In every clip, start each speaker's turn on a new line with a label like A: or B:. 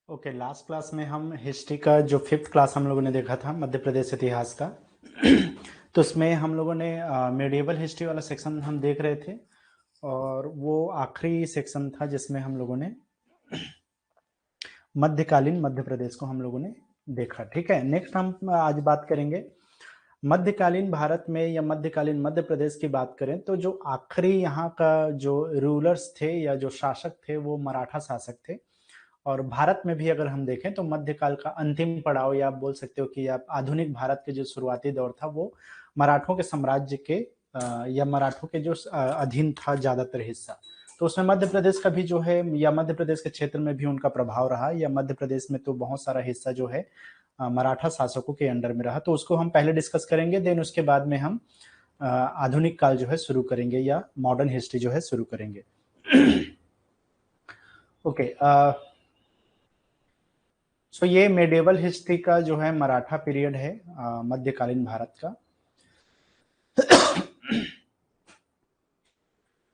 A: Okay, last class में हम history का जो फिफ्थ क्लास हम लोगों ने देखा था मध्य प्रदेश इतिहास का। तो उसमें हम लोगों ने मेडिएवल हिस्ट्री वाला सेक्शन हम देख रहे थे और वो आखिरी सेक्शन था जिसमें हम लोगों ने मध्यकालीन मध्य प्रदेश को हम लोगों ने देखा। ठीक है, नेक्स्ट हम आज बात करेंगे मध्यकालीन भारत में या मध्यकालीन मध्य प्रदेश की बात करें तो जो आखिरी यहाँ का जो रूलर्स थे या जो शासक थे वो मराठा शासक थे। और भारत में भी अगर हम देखें तो मध्यकाल का अंतिम पड़ाव या आप बोल सकते हो कि आप आधुनिक भारत के जो शुरुआती दौर था वो मराठों के साम्राज्य के या मराठों के जो अधीन था ज्यादातर हिस्सा। तो उसमें मध्य प्रदेश का भी जो है या मध्य प्रदेश के क्षेत्र में भी उनका प्रभाव रहा, या मध्य प्रदेश में तो बहुत सारा हिस्सा जो है मराठा शासकों के अंडर में रहा। तो उसको हम पहले डिस्कस करेंगे, देन उसके बाद में हम आधुनिक काल जो है शुरू करेंगे या मॉडर्न हिस्ट्री जो है शुरू करेंगे। ओके, सो ये मेडिएवल हिस्ट्री का जो है मराठा पीरियड है मध्यकालीन भारत का।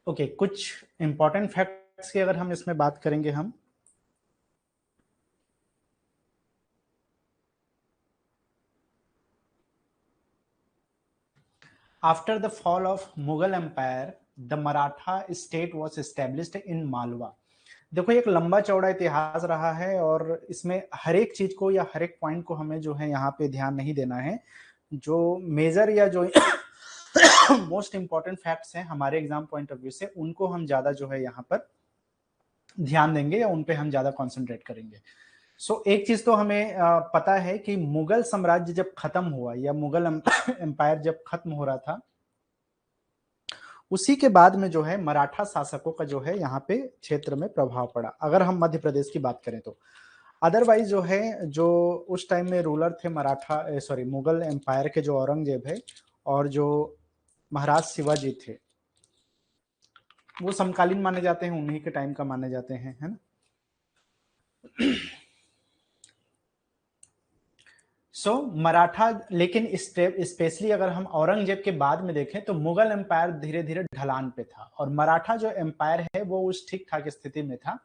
A: ओके, कुछ इंपॉर्टेंट फैक्ट्स की अगर हम इसमें बात करेंगे हम after the fall of Mughal empire the Maratha state was established in Malwa. देखो एक लंबा चौड़ा इतिहास रहा है और इसमें हर एक चीज को या हर एक पॉइंट को हमें जो है यहाँ पे ध्यान नहीं देना है। जो मेजर या जो मोस्ट इंपॉर्टेंट फैक्ट्स हैं हमारे एग्जाम पॉइंट ऑफ व्यू से उनको हम ज्यादा जो है यहाँ पर ध्यान देंगे या उन पे हम ज्यादा कॉन्सेंट्रेट करेंगे। सो एक चीज तो हमें पता है कि मुगल साम्राज्य जब खत्म हुआ या मुगल एम्पायर जब खत्म हो रहा था उसी के बाद में जो है मराठा शासकों का जो है यहाँ पे क्षेत्र में प्रभाव पड़ा, अगर हम मध्य प्रदेश की बात करें तो। अदरवाइज जो है जो उस टाइम में रूलर थे मराठा सॉरी मुगल एम्पायर के जो औरंगजेब है और जो महाराज शिवाजी थे वो समकालीन माने जाते हैं, उन्हीं के टाइम का माने जाते हैं, है ना। मराठा, लेकिन स्पेशली अगर हम औरंगजेब के बाद में देखें तो मुगल एम्पायर धीरे धीरे ढलान पे था और मराठा जो एम्पायर है वो उस ठीक ठाक स्थिति में था।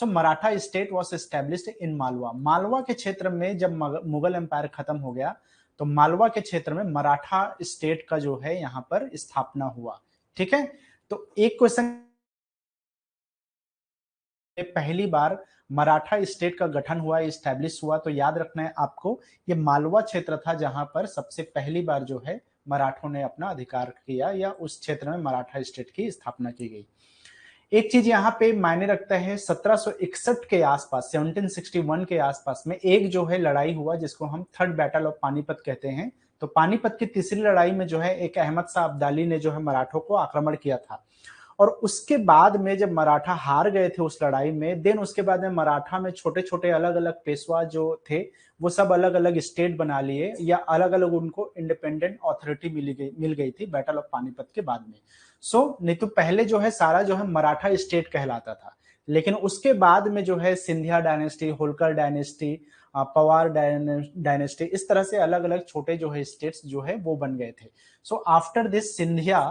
A: Maratha state was established in Malwa. Malwa के क्षेत्र में जब मुगल एम्पायर खत्म हो गया तो मालवा के क्षेत्र में मराठा स्टेट का जो है यहाँ पर स्थापना हुआ। ठीक है, तो एक क्वेश्चन, पहली बार मराठा स्टेट का गठन हुआ, स्टैब्लिश हुआ, तो याद रखना है आपको ये मालवा क्षेत्र था जहां पर सबसे पहली बार जो है मराठों ने अपना अधिकार किया या उस क्षेत्र में मराठा स्टेट की स्थापना की गई। एक चीज यहाँ पे मायने रखता है, 1761 के आसपास 1761 के आसपास में एक जो है लड़ाई हुआ जिसको हम थर्ड बैटल ऑफ पानीपत कहते हैं। तो पानीपत की तीसरी लड़ाई में जो है एक अहमद शाह अब्दाली ने जो है मराठों को आक्रमण किया था और उसके बाद में जब मराठा हार गए थे उस लड़ाई में, देन उसके बाद में मराठा में छोटे छोटे अलग अलग पेशवा जो थे वो सब अलग अलग स्टेट बना लिए या अलग अलग उनको इंडिपेंडेंट अथॉरिटी मिल गई थी बैटल ऑफ पानीपत के बाद में। नहीं तो पहले जो है सारा जो है मराठा स्टेट कहलाता था, लेकिन उसके बाद में जो है Scindia dynasty, Holkar dynasty, Pawar dynasty, इस तरह से अलग अलग छोटे जो है स्टेट्स जो है वो बन गए थे। After this Scindia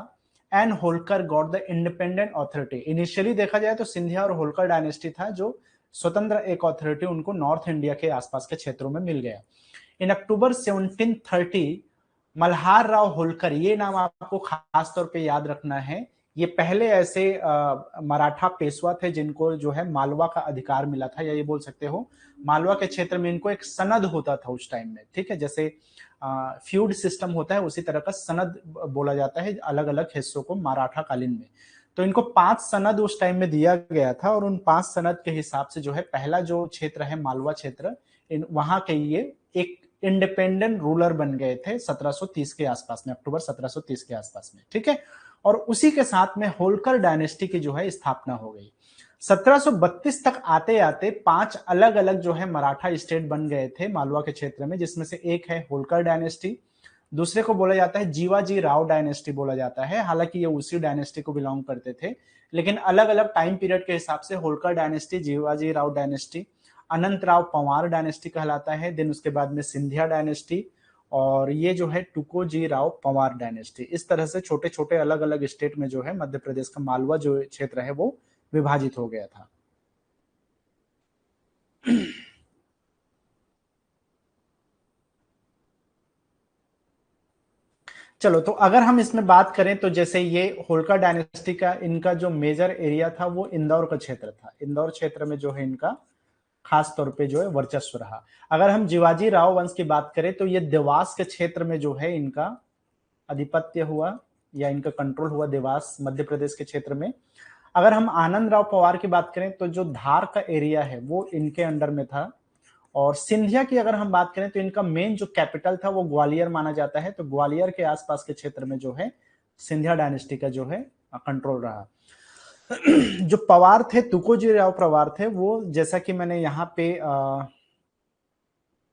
A: and Holkar got the independent authority. Initially देखा जाए तो सिंधिया और होलकर डायनेस्टी था जो स्वतंत्र एक अथॉरिटी उनको नॉर्थ इंडिया के आसपास के क्षेत्रों में मिल गया। इन अक्टूबर 1730 मल्हार राव होलकर, ये नाम आपको खास तौर पे याद रखना है, ये पहले ऐसे मराठा पेशवा थे जिनको जो है मालवा का अधिकार मिला था, या ये बोल सकते हो मालवा के क्षेत्र में इनको एक सनद होता था उस टाइम में। ठीक है, जैसे फ्यूड सिस्टम होता है उसी तरह का सनद बोला जाता है अलग अलग हिस्सों को मराठा कालीन में। तो इनको 5 सनद उस टाइम में दिया गया था और उन 5 सनद के हिसाब से जो है पहला जो क्षेत्र है मालवा क्षेत्र, वहां के ये एक इंडिपेंडेंट रूलर बन गए थे 1730 के आसपास में, अक्टूबर 1730 के आसपास में। ठीक है, और उसी के साथ में होलकर डायनेस्टी की जो है स्थापना हो गई। 1732 तक आते आते 5 अलग अलग जो है मराठा स्टेट बन गए थे मालवा के क्षेत्र में, जिसमें से एक है होलकर डायनेस्टी, दूसरे को बोला जाता है जीवाजी राव डायनेस्टी बोला जाता है, हालांकि ये उसी डायनेस्टी को बिलोंग करते थे लेकिन अलग अलग टाइम पीरियड के हिसाब से होलकर डायनेस्टी, जीवाजी राव डायनेस्टी, अनंत राव पंवार डायनेस्टी कहलाता है, देन उसके बाद में सिंधिया डायनेस्टी और ये जो है टुकोजी राव पंवार डायनेस्टी। इस तरह से छोटे छोटे अलग अलग स्टेट में जो है मध्य प्रदेश का मालवा जो क्षेत्र है वो विभाजित हो गया था। चलो, तो अगर हम इसमें बात करें तो जैसे ये होलकर डायनेस्टी का इनका जो मेजर एरिया था वो इंदौर का क्षेत्र था। इंदौर क्षेत्र में जो है इनका खास तौर पे जो है वर्चस्व रहा। अगर हम जिवाजी राव वंश की बात करें तो ये देवास के क्षेत्र में जो है इनका आधिपत्य हुआ या इनका कंट्रोल हुआ, देवास मध्य प्रदेश के क्षेत्र में। अगर हम आनंद राव पवार की बात करें तो जो धार का एरिया है वो इनके अंडर में था। और सिंधिया की अगर हम बात करें तो इनका मेन जो कैपिटल था वो ग्वालियर माना जाता है, तो ग्वालियर के आसपास के क्षेत्र में जो है सिंधिया डायनेस्टी का जो है कंट्रोल रहा। जो पवार थे, तुकोजी राव पवार थे, वो जैसा कि मैंने यहाँ पे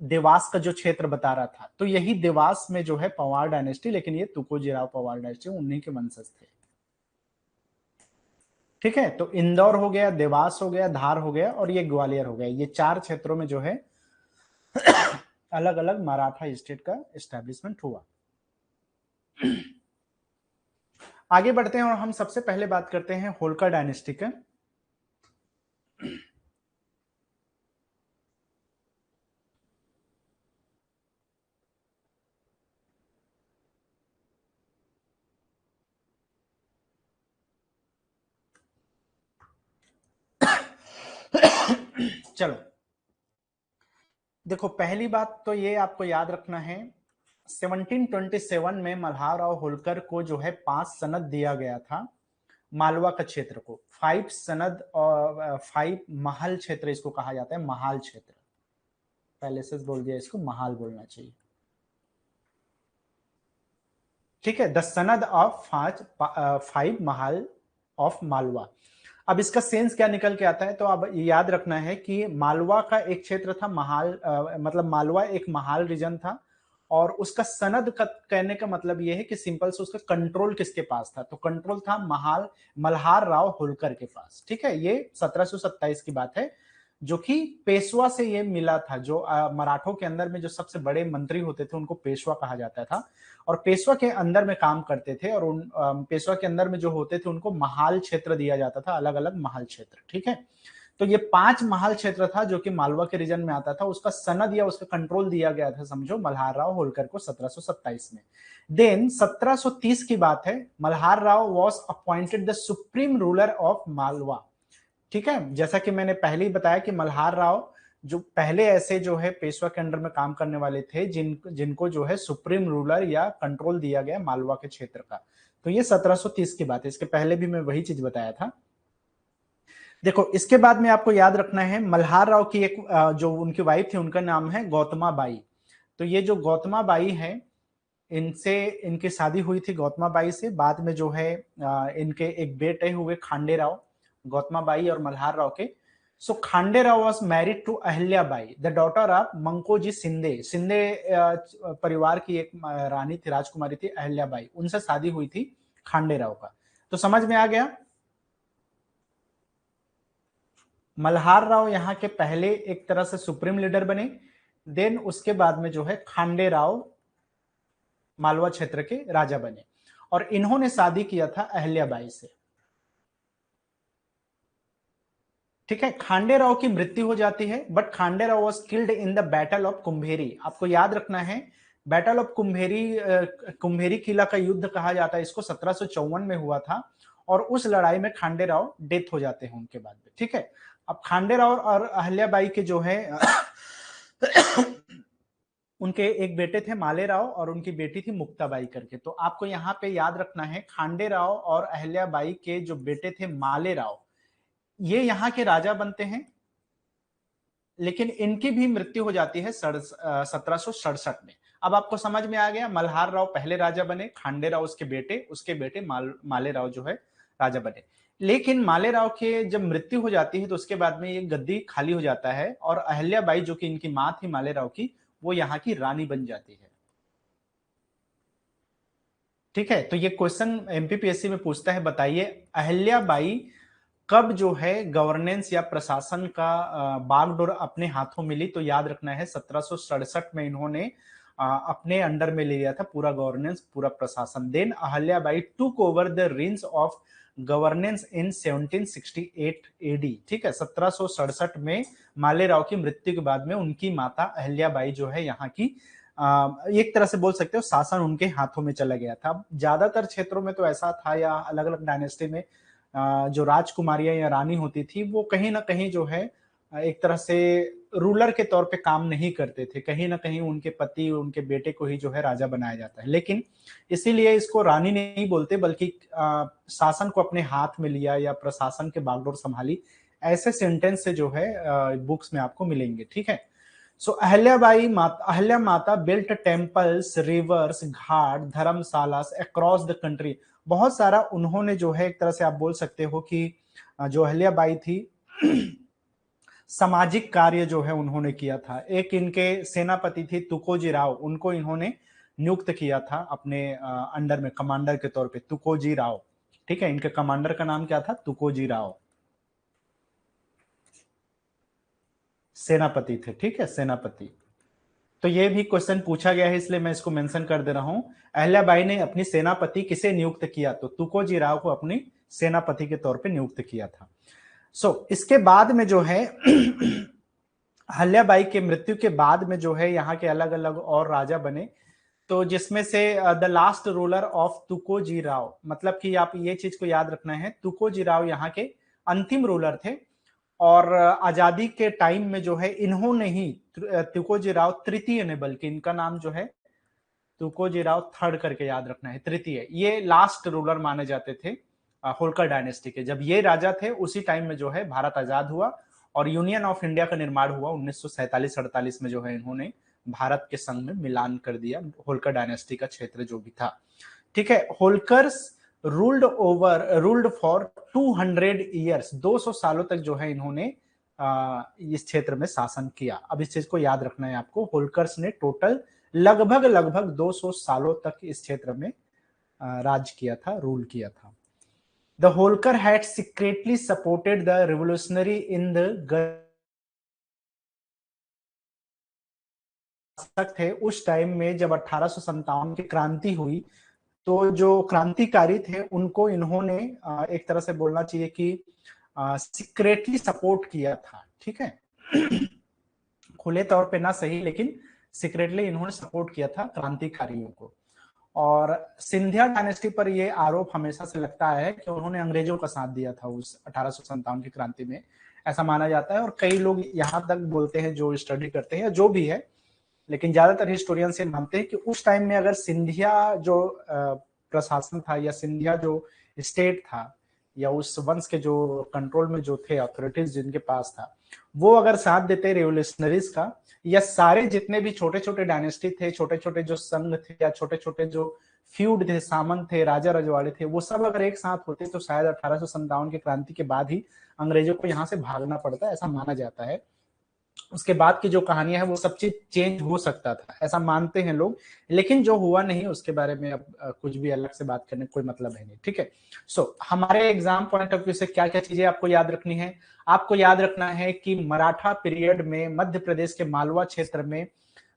A: देवास का जो क्षेत्र बता रहा था, तो यही देवास में जो है पवार डायनेस्टी, लेकिन ये तुकोजी राव पवार डायनेस्टी उन्हीं के वंशज थे। ठीक है, तो इंदौर हो गया, देवास हो गया, धार हो गया और ये ग्वालियर हो गया। ये चार क्षेत्रों में जो है अलग अलग मराठा स्टेट का एस्टेब्लिशमेंट हुआ। आगे बढ़ते हैं और हम सबसे पहले बात करते हैं होलकर डायनेस्टी का। चलो, देखो पहली बात तो ये आपको याद रखना है, 1727 में मल्हारराव होलकर को जो है 5 सनद दिया गया था मालवा का क्षेत्र को। 5 सनद और 5 महल क्षेत्र इसको कहा जाता है, महाल क्षेत्र। पहले से बोल दिया, इसको महाल बोलना चाहिए। ठीक है, द सनद ऑफ 5 महल ऑफ मालवा। अब इसका सेंस क्या निकल के आता है, तो अब याद रखना है कि मालवा का एक क्षेत्र था महाल, मतलब मालवा एक महाल रीजन था, और उसका सनद का कहने का मतलब यह है कि सिंपल से उसका कंट्रोल किसके पास था, तो कंट्रोल था मल्हार राव होलकर के पास। ठीक है, ये 1727 की बात है, जो कि पेशवा से ये मिला था। जो मराठों के अंदर में जो सबसे बड़े मंत्री होते थे उनको पेशवा कहा जाता था, और पेशवा के अंदर में काम करते थे, और उन पेशवा के अंदर में जो होते थे उनको महाल क्षेत्र दिया जाता था, अलग अलग महाल क्षेत्र। ठीक है, तो ये 5 महाल क्षेत्र था जो कि मालवा के रीजन में आता था। उसका सनद या उसका कंट्रोल दिया गया था, समझो, मल्हार राव होलकर को 1727 में। देन 1730 की बात है, Malhar Rao was appointed the supreme ruler of Malwa. ठीक है, जैसा कि मैंने पहले ही बताया कि मल्हार राव जो पहले ऐसे जो है पेशवा के अंडर में काम करने वाले थे जिनको जो है सुप्रीम रूलर या कंट्रोल दिया गया मालवा के क्षेत्र का। तो ये 1730 की बात है, इसके पहले भी मैं वही चीज बताया था। देखो, इसके बाद में आपको याद रखना है, मल्हार राव की एक जो उनकी वाइफ थी उनका नाम है गौतमा बाई। तो ये जो गौतमा बाई है, इनसे इनकी शादी हुई थी गौतमा बाई से। बाद में जो है इनके एक बेटे हुए खांडे राव, गौतमा बाई और मल्हार राव के। So Khande Rao was married to Ahilya Bai, the daughter of Mankoji Shinde. Shinde परिवार की एक रानी थी, राजकुमारी थी अहिल्या बाई, उनसे शादी हुई थी खांडे राव का। तो समझ में आ गया, मल्हार राव यहाँ के पहले एक तरह से सुप्रीम लीडर बने। देन उसके बाद में जो है खांडे राव मालवा क्षेत्र के राजा बने, और इन्होंने शादी किया था अहिल्याबाई से। ठीक है, खांडे राव की मृत्यु हो जाती है, but Khande Rao was killed in the battle of Kumbher. आपको याद रखना है, बैटल ऑफ कुंभेरी, कुंभेरी किला का युद्ध कहा जाता है इसको, 1754 में हुआ था, और उस लड़ाई में खांडे राव डेथ हो जाते हैं उनके बाद में। ठीक है, अब खांडे राव और अहिल्याबाई के जो है उनके एक बेटे थे माले राव और उनकी बेटी थी मुक्ताबाई करके। तो आपको यहाँ पे याद रखना है, खांडे राव और अहिल्याबाई के जो बेटे थे माले राव, ये यहाँ के राजा बनते हैं, लेकिन इनकी भी मृत्यु हो जाती है 1767 में। अब आपको समझ में आ गया, मल्हार राव पहले राजा बने, खांडे राव उसके बेटे माले राव जो है राजा बने। लेकिन माले राव के जब मृत्यु हो जाती है तो उसके बाद में ये गद्दी खाली हो जाता है, और अहिल्याबाई जो कि इनकी मां थी माले राव की, वो यहाँ की रानी बन जाती है। ठीक है, तो ये क्वेश्चन एमपीपीएससी में पूछता है, बताइए अहिल्याबाई कब जो है गवर्नेंस या प्रशासन का बागडोर अपने हाथों मिली। तो याद रखना है 1767 में इन्होंने अपने अंडर में ले लिया था पूरा गवर्नेंस, पूरा प्रशासन। Then Ahilyabai took over the range of governance in 1768 AD. ठीक है, 1767 में मालेराव की मृत्यु के बाद में उनकी माता अहिल्याबाई जो है यहाँ की एक तरह से बोल सकते हो शासन उनके हाथों में चला गया था। ज्यादातर क्षेत्रों में तो ऐसा था, या अलग अलग डायनेस्टी में जो राजकुमारियां या रानी होती थी वो कहीं ना कहीं जो है एक तरह से रूलर के तौर पे काम नहीं करते थे, कहीं ना कहीं उनके पति उनके बेटे को ही जो है राजा बनाया जाता है। लेकिन इसीलिए इसको रानी नहीं बोलते, बल्कि शासन को अपने हाथ में लिया या प्रशासन के बागडोर संभाली, ऐसे सेंटेंस से जो है बुक्स में आपको मिलेंगे। ठीक है। So Ahilya Mata built temples, rivers, ghat, dharamshalas across the country. बहुत सारा उन्होंने जो है एक तरह से आप बोल सकते हो कि जो अहल्याबाई थी सामाजिक कार्य जो है उन्होंने किया था। एक इनके सेनापति थे तुकोजी राव, उनको इन्होंने नियुक्त किया था अपने अंडर में कमांडर के तौर पे, तुकोजी राव। ठीक है, इनके कमांडर का नाम क्या था? तुकोजी राव, सेनापति थे। ठीक है, सेनापति। तो ये भी क्वेश्चन पूछा गया है, इसलिए मैं इसको मेंशन कर दे रहा हूं। अहल्याबाई ने अपनी सेनापति किसे नियुक्त किया? तो तुकोजी राव को अपनी सेनापति के तौर पे नियुक्त किया था। इसके बाद में जो है अहल्याबाई के मृत्यु के बाद में जो है यहाँ के अलग अलग और राजा बने, तो जिसमें से the last ruler of Tukoji Rao, मतलब कि आप ये चीज को याद रखना है, तुकोजी राव यहाँ के अंतिम रूलर थे। और आजादी के टाइम में जो है इन्होंने ही तुकोजी राव तृतीय ने, बल्कि इनका नाम जो है तुकोजी राव थर्ड करके याद रखना है, तृतीय, ये लास्ट रूलर माने जाते थे होलकर डायनेस्टी के। जब ये राजा थे उसी टाइम में जो है भारत आजाद हुआ और यूनियन ऑफ इंडिया का निर्माण हुआ 1947-48 में। जो है इन्होंने भारत के संग में मिलान कर दिया होलकर डायनेस्टी का क्षेत्र जो भी था। ठीक है, होलकर्स रूल्ड फॉर 200 ईयर्स, 200 सालों तक जो है इन्होंने इस क्षेत्र में शासन किया। अब इस चीज को याद रखना है आपको, होलकर्स ने टोटल लगभग 200 सालों तक इस क्षेत्र में राज किया था, रूल किया था। The Holkar had secretly supported the revolutionary in the थे उस टाइम में जब 1857 की क्रांति हुई, तो जो क्रांतिकारी थे उनको इन्होंने एक तरह से बोलना चाहिए कि सीक्रेटली सपोर्ट किया था। ठीक है, खुले तौर पे ना सही, लेकिन सीक्रेटली इन्होंने सपोर्ट किया था क्रांतिकारियों को। और सिंधिया डायनेस्टी पर यह आरोप हमेशा से लगता है कि उन्होंने अंग्रेजों का साथ दिया था उस 1857 की क्रांति में, ऐसा माना जाता है। और कई लोग यहां तक बोलते हैं जो स्टडी करते हैं, जो भी है, लेकिन ज्यादातर हिस्टोरियन से मानते हैं कि उस टाइम में अगर सिंधिया जो प्रशासन था या सिंधिया जो स्टेट था या उस वंश के जो कंट्रोल में जो थे अथॉरिटीज जिनके पास था, वो अगर साथ देते रेवोल्यूशनरीज का, या सारे जितने भी छोटे छोटे डायनेस्टी थे, छोटे छोटे जो संघ थे या छोटे छोटे जो फ्यूड थे, सामंत थे, राजा रजवाड़े थे, वो सब अगर एक साथ होते तो शायद 1857 की क्रांति के बाद ही अंग्रेजों को यहाँ से भागना पड़ता, ऐसा माना जाता है। उसके बाद की जो कहानियां है वो सब चीज चेंज हो सकता था, ऐसा मानते हैं लोग। लेकिन जो हुआ नहीं उसके बारे में अब कुछ भी अलग से बात करने कोई मतलब है नहीं। ठीक है, हमारे एग्जाम पॉइंट ऑफ व्यू से क्या क्या चीजें आपको याद रखनी है? आपको याद रखना है कि मराठा पीरियड में मध्य प्रदेश के मालवा क्षेत्र में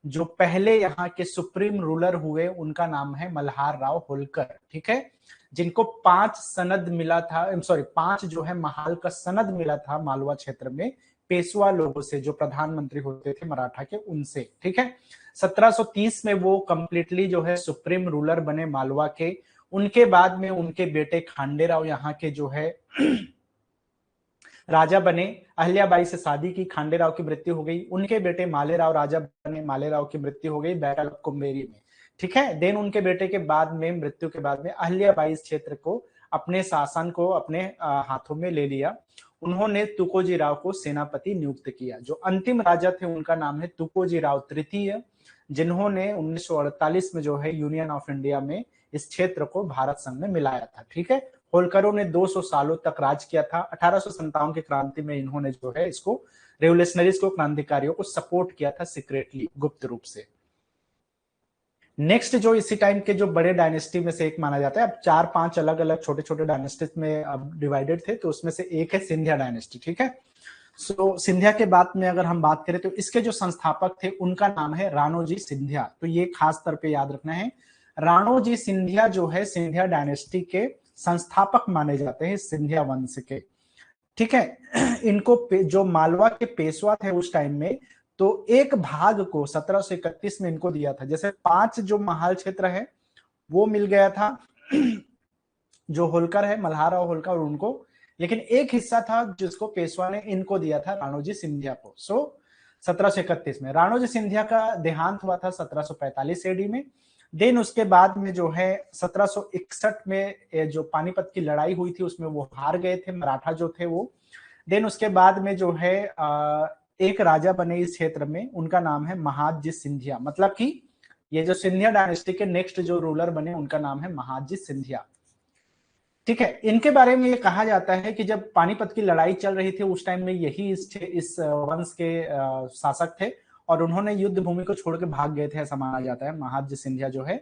A: जो पहले यहाँ के सुप्रीम रूलर हुए उनका नाम है मल्हार राव होलकर। ठीक है, जिनको 5 सनद मिला था, सॉरी 5 जो है महाल का सनद मिला था मालवा क्षेत्र में पेशवा लोगों से, जो प्रधानमंत्री होते थे मराठा के, उनसे। ठीक है, 1730 में वो कंप्लीटली जो है सुप्रीम रूलर बने मालवा के। उनके बाद में उनके बेटे खांडेराव यहाँ के जो है राजा बने। अहल्याबाई से शादी की, खांडेराव की मृत्यु हो गई, उनके बेटे मालेराव राजा बने, मालेराव की मृत्यु हो गई बैटल ऑफ कुंभेरी में। ठीक है, देन उनके बेटे के बाद में, मृत्यु के बाद में, अहल्याबाई इस क्षेत्र को अपने शासन को अपने हाथों में ले लिया। उन्होंने तुकोजी राव को सेनापति नियुक्त किया। जो अंतिम राजा थे उनका नाम है तुकोजी राव तृतीय, जिन्होंने 1948 में जो है यूनियन ऑफ इंडिया में इस क्षेत्र को भारत संग में मिलाया था। ठीक है, होलकरों ने 200 सालों तक राज किया था। 1857 की क्रांति में इन्होंने जो है इसको, रेवोल्यूशनरीज को, क्रांतिकारियों को सपोर्ट किया था सीक्रेटली, गुप्त रूप से। नेक्स्ट जो इसी टाइम के जो बड़े डायनेस्टी में से एक माना जाता है, अब 4-5 अलग अलग छोटे छोटे डायनेस्टी में अब डिवाइडेड थे, तो उसमें से एक है सिंधिया डायनेस्टी। ठीक है, सिंधिया के बाद में अगर हम बात करें तो इसके जो संस्थापक थे उनका नाम है राणोजी सिंधिया। तो ये खास तौर पे याद रखना है, राणोजी सिंधिया जो है सिंधिया डायनेस्टी के संस्थापक माने जाते हैं, सिंधिया वंश के। ठीक है, इनको जो मालवा के पेशवा थे उस टाइम में, तो एक भाग को 1731 में इनको दिया था। जैसे 5 जो महाल क्षेत्र है वो मिल गया था जो होलकर है, मल्हार और होलकर उनको, लेकिन एक हिस्सा था जिसको पेशवा ने इनको दिया था, राणोजी सिंधिया को। 1731 में राणोजी सिंधिया का देहांत हुआ था 1745 एडी में। देन उसके बाद में जो है 1761 में जो पानीपत की लड़ाई हुई थी उसमें वो हार गए थे मराठा जो थे वो। देन उसके बाद में जो है एक राजा बने इस क्षेत्र में, उनका नाम है महादजी सिंधिया। मतलब कि ये जो सिंधिया डायनेस्टी के नेक्स्ट जो रूलर बने उनका नाम है महादजी सिंधिया। ठीक है, इनके बारे में ये कहा जाता है कि जब पानीपत की लड़ाई चल रही थी उस टाइम में यही इस वंश के शासक थे और उन्होंने युद्ध भूमि को छोड़ के भाग गए थे, ऐसा माना जाता है। महादजी सिंधिया जो है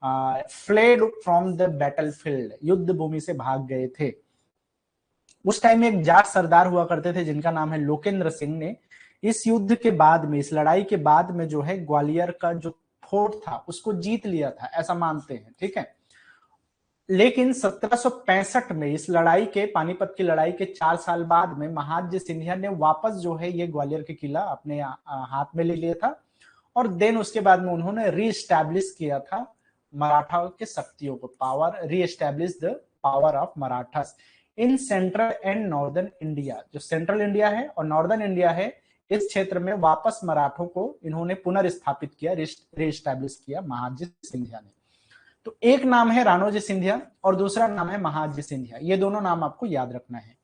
A: फ्लेड फ्रॉम द बैटलफील्ड, युद्ध भूमि से भाग गए थे। उस टाइम में एक जाट सरदार हुआ करते थे जिनका नाम है लोकेंद्र सिंह ने इस युद्ध के बाद में, इस लड़ाई के बाद में जो है ग्वालियर का जो फोर्ट था उसको जीत लिया था, ऐसा मानते हैं। ठीक है, लेकिन 1765 में इस लड़ाई के, पानीपत की लड़ाई के 4 साल बाद में महादजी सिंधिया ने वापस जो है ये ग्वालियर के किला अपने हाथ में ले लिया था और देन उसके बाद में उन्होंने रीएस्टैब्लिश किया था मराठा के शक्तियों को, power, reestablish the power of Marathas in central and northern India. जो सेंट्रल इंडिया है और नॉर्दर्न इंडिया है, इस क्षेत्र में वापस मराठों को इन्होंने पुनर्स्थापित किया, रीएस्टैब्लिश किया महादजी सिंधिया ने। तो एक नाम है राणोजी सिंधिया और दूसरा नाम है महादजी सिंधिया, ये दोनों नाम आपको याद रखना है।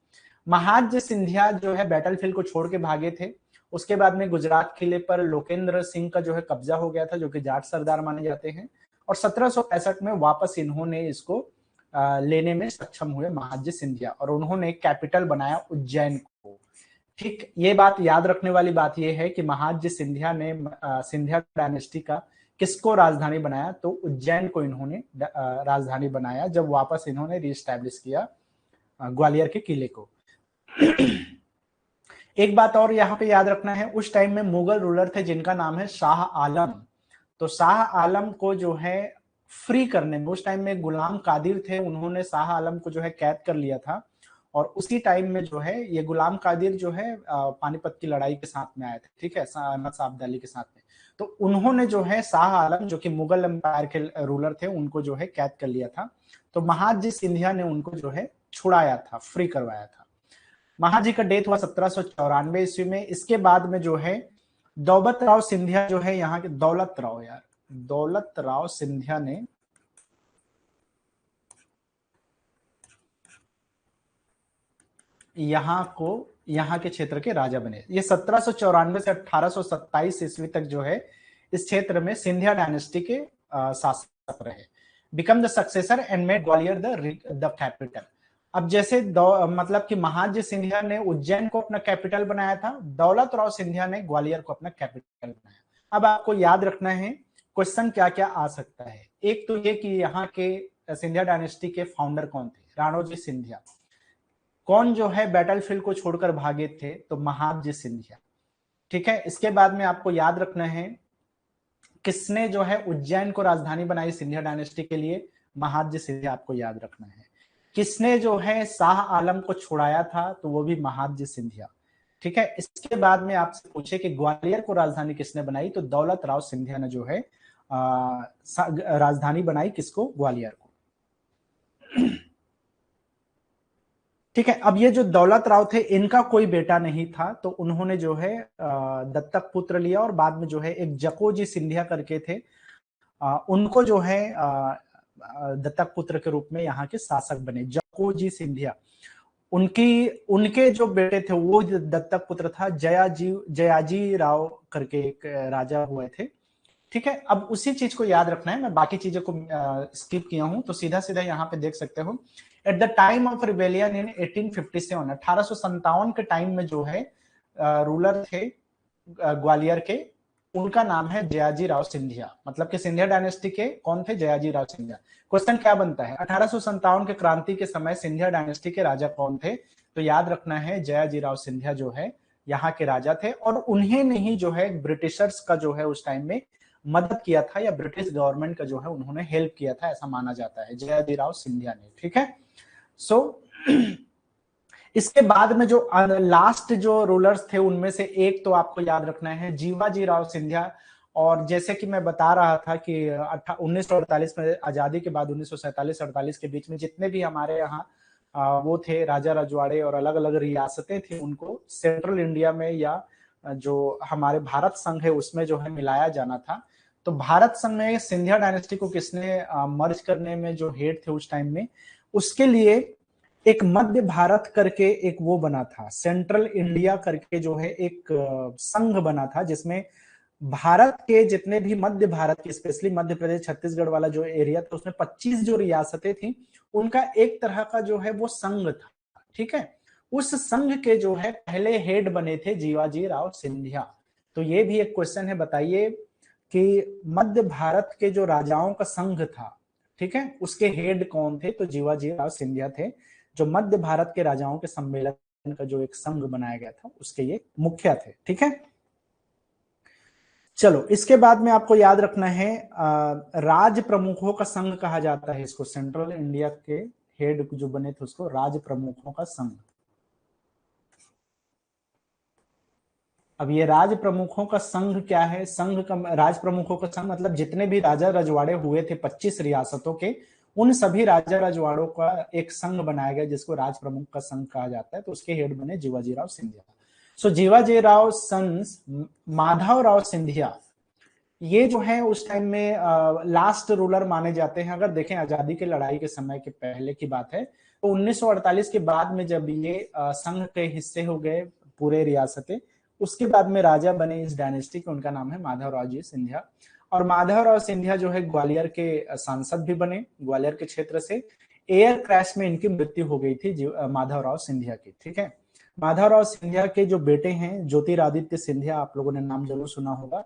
A: महादजी सिंधिया जो है बैटलफील्ड को छोड़ के भागे थे, उसके बाद में गुजरात किले पर लोकेंद्र सिंह का जो है कब्जा हो गया था जो कि जाट सरदार माने जाते हैं, और 1765 में वापस इन्होंने इसको लेने में सक्षम हुए महादजी सिंधिया और उन्होंने कैपिटल बनाया उज्जैन को। ठीक, ये बात याद रखने वाली बात यह है कि महादजी सिंधिया ने सिंधिया डायनेस्टी का किसको राजधानी बनाया, तो उज्जैन को इन्होंने राजधानी बनाया जब वापस इन्होंने रीएस्टैब्लिश किया ग्वालियर के किले को। एक बात और यहाँ पे याद रखना है, उस टाइम में मुगल रूलर थे जिनका नाम है शाह आलम। तो शाह आलम को जो है फ्री करने में, उस टाइम में गुलाम कादिर थे, उन्होंने शाह आलम को जो है कैद कर लिया था और उसी टाइम में जो है ये गुलाम कादिर जो है पानीपत की लड़ाई के साथ में आए थे। ठीक है, अहमद साहब अब्दाली के साथ में। तो उन्होंने जो है शाह आलम जो कि मुगल एम्पायर के रूलर थे उनको जो है कैद कर लिया था, तो महादजी सिंधिया ने उनको जो है छुड़ाया था, फ्री करवाया था। महादजी का डेथ हुआ 1794 ईस्वी में। इसके बाद में जो है दौलत राव सिंधिया जो है यहाँ के, दौलत राव सिंधिया ने यहाँ के क्षेत्र के राजा बने। ये 1794 से 1827 ईस्वी तक जो है इस क्षेत्र में सिंधिया डायनेस्टी के शासक रहे। Become the successor and made Gwalior the capital. अब जैसे मतलब कि महादजी सिंधिया ने उज्जैन को अपना कैपिटल बनाया था, दौलत राव सिंधिया ने ग्वालियर को अपना कैपिटल बनाया। अब आपको याद रखना है क्वेश्चन क्या क्या आ सकता है। एक तो ये कि यहाँ के सिंधिया डायनेस्टी के फाउंडर कौन थे, राणोजी सिंधिया। कौन जो है बैटलफील्ड को छोड़कर भागे थे, तो महादजी सिंधिया। ठीक है, इसके बाद में आपको याद रखना है किसने जो है उज्जैन को राजधानी बनाई सिंधिया डायनेस्टी के लिए, महादजी सिंधिया आपको याद रखना है। किसने जो है शाह आलम को छुड़ाया था, तो वो भी महादजी सिंधिया। ठीक है, इसके बाद में आपसे पूछे कि ग्वालियर को राजधानी किसने बनाई, तो दौलत राव सिंधिया ने जो है राजधानी बनाई, किसको, ग्वालियर को। ठीक है, अब ये जो दौलत राव थे इनका कोई बेटा नहीं था, तो उन्होंने जो है दत्तक पुत्र लिया और बाद में जो है एक जकोजी सिंधिया करके थे, उनको जो है दत्तक पुत्र के रूप में यहाँ के शासक बने, जकोजी सिंधिया। उनके जो बेटे थे वो दत्तक पुत्र था जयाजी राव करके एक राजा हुए थे। ठीक है, अब उसी चीज को याद रखना है, मैं बाकी चीजों को स्किप किया हूं, तो सीधा सीधा यहाँ पे देख सकते हो। At the time of rebellion in 1857, 1857 के टाइम में जो है रूलर थे ग्वालियर के, उनका नाम है जयाजी राव सिंधिया। मतलब कि सिंधिया डायनेस्टी के कौन थे, जयाजी राव सिंधिया। क्वेश्चन क्या बनता है, 1857 के क्रांति के समय सिंधिया डायनेस्टी के राजा कौन थे, तो याद रखना है जयाजी राव सिंधिया जो है यहाँ के राजा थे और उन्हें नहीं जो है ब्रिटिशर्स का जो है उस टाइम में मदद किया था, या ब्रिटिश गवर्नमेंट का जो है उन्होंने हेल्प किया था, ऐसा माना जाता है जयाजी राव सिंधिया ने। ठीक है, सो इसके बाद में जो लास्ट जो रूलर्स थे उनमें से एक तो आपको याद रखना है जीवाजी राव सिंधिया। और जैसे कि मैं बता रहा था कि 1948 में आजादी के बाद 1947-48 के बीच में जितने भी हमारे यहाँ वो थे राजा रजवाड़े और अलग अलग रियासतें थी, उनको सेंट्रल इंडिया में या जो हमारे भारत संघ है उसमें जो है मिलाया जाना था। तो भारत संघ में सिंधिया डायनेस्टी को किसने मर्ज करने में जो हेड थे उस टाइम में, उसके लिए एक मध्य भारत करके एक वो बना था, सेंट्रल इंडिया करके जो है एक संघ बना था, जिसमें भारत के जितने भी मध्य भारत के, स्पेशली मध्य प्रदेश छत्तीसगढ़ वाला जो एरिया था, उसमें 25 जो रियासतें थी उनका एक तरह का जो है वो संघ था। ठीक है, उस संघ के जो है पहले हेड बने थे जीवाजी राव सिंधिया। तो ये भी एक क्वेश्चन है, बताइए कि मध्य भारत के जो राजाओं का संघ था, ठीक है, उसके हेड कौन थे? तो जीवाजी राव सिंधिया थे, जो मध्य भारत के राजाओं के सम्मेलन का जो एक संघ बनाया गया था उसके ये मुखिया थे। ठीक है, चलो इसके बाद में आपको याद रखना है राज प्रमुखों का संघ कहा जाता है इसको, सेंट्रल इंडिया के हेड जो बने थे उसको राज प्रमुखों का संघ। अब ये राज प्रमुखों का संघ क्या है? संघ का राज प्रमुखों का संघ मतलब जितने भी राजा रजवाड़े हुए थे 25 रियासतों के, उन सभी राजा रजवाड़ों का एक संघ बनाया गया जिसको राज प्रमुख का संघ कहा जाता है। तो उसके हेड बने जीवाजी राव सिंधिया। सो जीवाजी राव सन्स माधव राव सिंधिया, ये जो है उस टाइम में लास्ट रूलर माने जाते हैं। अगर देखें आजादी की लड़ाई के समय के पहले की बात है, तो 1948 के बाद में जब ये संघ के हिस्से हो गए पूरे रियासतें, उसके बाद में राजा बने इस डायनेस्टी के, उनका नाम है माधवराव जी सिंधिया। और माधवराव सिंधिया जो है ग्वालियर के सांसद भी बने, ग्वालियर के क्षेत्र से। एयर क्रैश में इनकी मृत्यु हो गई थी माधवराव सिंधिया की। ठीक है, माधवराव सिंधिया के जो बेटे हैं ज्योतिरादित्य सिंधिया, आप लोगों ने नाम जरूर सुना होगा।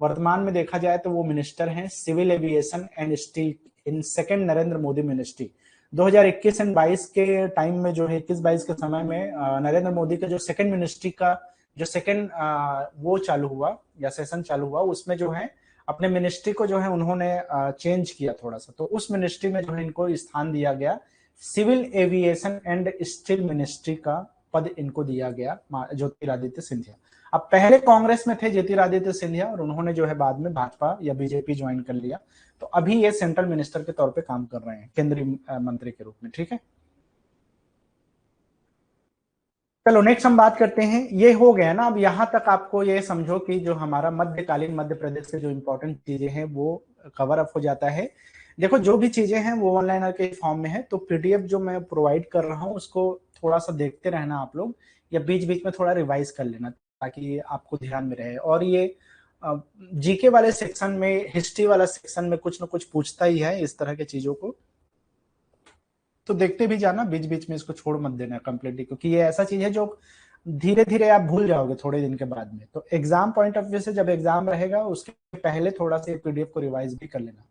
A: वर्तमान में देखा जाए तो वो मिनिस्टर हैं civil aviation and steel in second Narendra Modi ministry. 2021 and 22 के टाइम में जो है 21-22 के समय में नरेंद्र मोदी का जो सेकेंड मिनिस्ट्री का जो सेकेंड वो चालू हुआ या सेशन चालू हुआ, उसमें जो है अपने मिनिस्ट्री को जो है उन्होंने चेंज किया थोड़ा सा। तो उस मिनिस्ट्री में जो है इनको स्थान दिया गया, civil aviation and steel ministry का पद इनको दिया गया ज्योतिरादित्य सिंधिया। अब पहले कांग्रेस में थे ज्योतिरादित्य सिंधिया और उन्होंने जो है बाद में भाजपा या बीजेपी ज्वाइन कर लिया। तो अभी ये सेंट्रल मिनिस्टर के तौर पे काम कर रहे हैं, केंद्रीय मंत्री के रूप में। ठीक है, चलो नेक्स्ट हम बात करते हैं। ये हो गया ना, अब यहां तक आपको ये समझो कि जो हमारा मध्यकालीन मध्य प्रदेश से जो इंपॉर्टेंट चीजें हैं वो कवर अप हो जाता है। देखो जो भी चीजें हैं वो ऑनलाइन के फॉर्म में है, तो पीडीएफ जो मैं प्रोवाइड कर रहा हूँ उसको थोड़ा सा देखते रहना आप लोग, या बीच बीच में थोड़ा रिवाइज कर लेना ताकि आपको ध्यान में रहे। और ये जीके वाले सेक्शन में, हिस्ट्री वाला सेक्शन में कुछ ना कुछ पूछता ही है इस तरह के चीजों को, तो देखते भी जाना, बीच बीच में इसको छोड़ मत देना कंप्लीटली, क्योंकि ये ऐसा चीज है जो धीरे धीरे आप भूल जाओगे थोड़े दिन के बाद में। तो एग्जाम पॉइंट ऑफ व्यू से जब एग्जाम रहेगा उसके पहले थोड़ा सा पीडीएफ को रिवाइज भी कर लेना।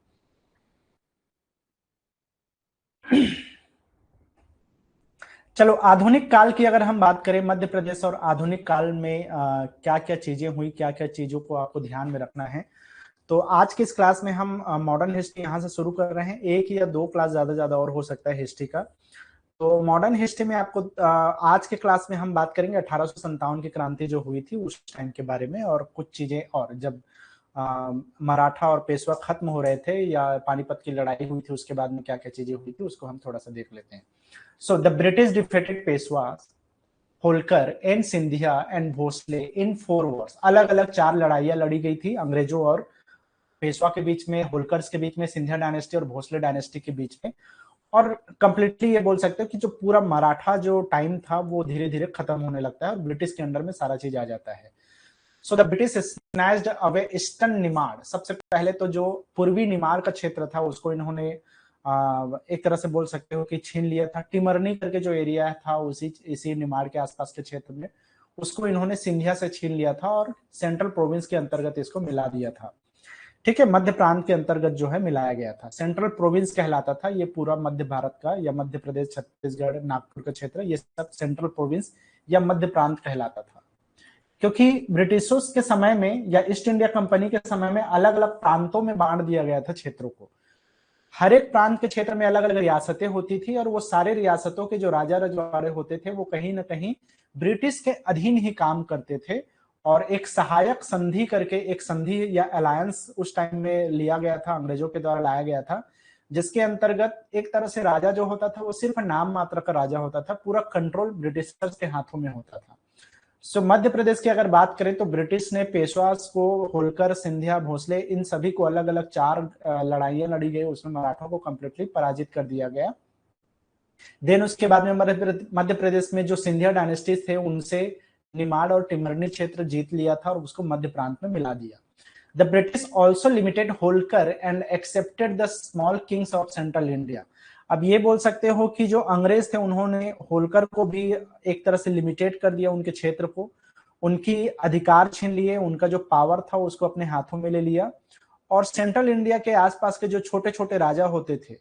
A: चलो आधुनिक काल की अगर हम बात करें, मध्य प्रदेश और आधुनिक काल में क्या क्या चीजें हुई, क्या क्या चीजों को आपको ध्यान में रखना है। तो आज की इस क्लास में हम मॉडर्न हिस्ट्री यहाँ से शुरू कर रहे हैं, एक या दो क्लास ज्यादा ज्यादा और हो सकता है हिस्ट्री का। तो मॉडर्न हिस्ट्री में आपको आज के क्लास में हम बात करेंगे 1857 की क्रांति जो हुई थी उस टाइम के बारे में, और कुछ चीजें, और जब मराठा और पेशवा खत्म हो रहे थे या पानीपत की लड़ाई हुई थी उसके बाद में क्या क्या चीजें हुई थी उसको हम थोड़ा सा देख लेते हैं। So the British defeated Peshwa Holkar and Scindia and Bhonsle in 4 wars. अलग अलग 4 लड़ाइयां लड़ी गई थी अंग्रेजों और पेशवा के बीच में, होलकर्स के बीच में, सिंधिया डायनेस्टी और भोसले डायनेस्टी के बीच में। और कंप्लीटली ये बोल सकते हो कि जो पूरा मराठा जो टाइम था वो धीरे धीरे खत्म होने लगता है और ब्रिटिश के अंडर में सारा चीज आ जाता है। सो the British snatched away eastern Nimar. सबसे पहले तो जो पूर्वी निमाड़ का क्षेत्र था उसको इन्होंने एक तरह से बोल सकते हो कि छीन लिया था। टिमरनी करके जो एरिया था इसी निमाड़ के आसपास के क्षेत्र में, उसको इन्होंने सिंधिया से छीन लिया था और सेंट्रल प्रोविंस के अंतर्गत इसको मिला दिया था। ठीक है, मध्य प्रांत के अंतर्गत जो है मिलाया गया था। सेंट्रल प्रोविंस कहलाता था ये पूरा मध्य भारत का, या मध्य प्रदेश, छत्तीसगढ़, नागपुर का क्षेत्र, ये सब सेंट्रल प्रोविंस या मध्य प्रांत कहलाता था। क्योंकि ब्रिटिशर्स के समय में या ईस्ट इंडिया कंपनी के समय में अलग अलग प्रांतों में बांट दिया गया था क्षेत्रों को। हर एक प्रांत के क्षेत्र में अलग अलग रियासतें होती थी और वो सारे रियासतों के जो राजा रजवाड़े होते थे वो कहीं ना कहीं ब्रिटिश के अधीन ही काम करते थे। और एक सहायक संधि करके एक संधि या अलायंस उस टाइम में लिया गया था, अंग्रेजों के द्वारा लाया गया था, जिसके अंतर्गत एक तरह से राजा जो होता था वो सिर्फ नाम मात्र का राजा होता था, पूरा कंट्रोल ब्रिटिशर्स के हाथों में होता था। सो मध्य प्रदेश की अगर बात करें तो ब्रिटिश ने पेशवास को, होलकर, सिंधिया, भोसले, इन सभी को अलग अलग 4 लड़ाइयां लड़ी गई, उसमें मराठों को कंप्लीटली पराजित कर दिया गया। देन उसके बाद में मध्य प्रदेश में जो सिंधिया डायनेस्टी थे उनसे निमाड़ और टिमरनी क्षेत्र जीत लिया था और उसको मध्य प्रांत में मिला दिया। The British also limited Holkar and accepted the small Kings of Central India. अब ये बोल सकते हो कि जो अंग्रेज थे उन्होंने होलकर को भी एक तरह से लिमिटेड कर दिया, उनके क्षेत्र को, उनकी अधिकार छीन लिए, उनका जो पावर था उसको अपने हाथों में ले लिया। और सेंट्रल इंडिया के आसपास के जो छोटे छोटे राजा होते थे,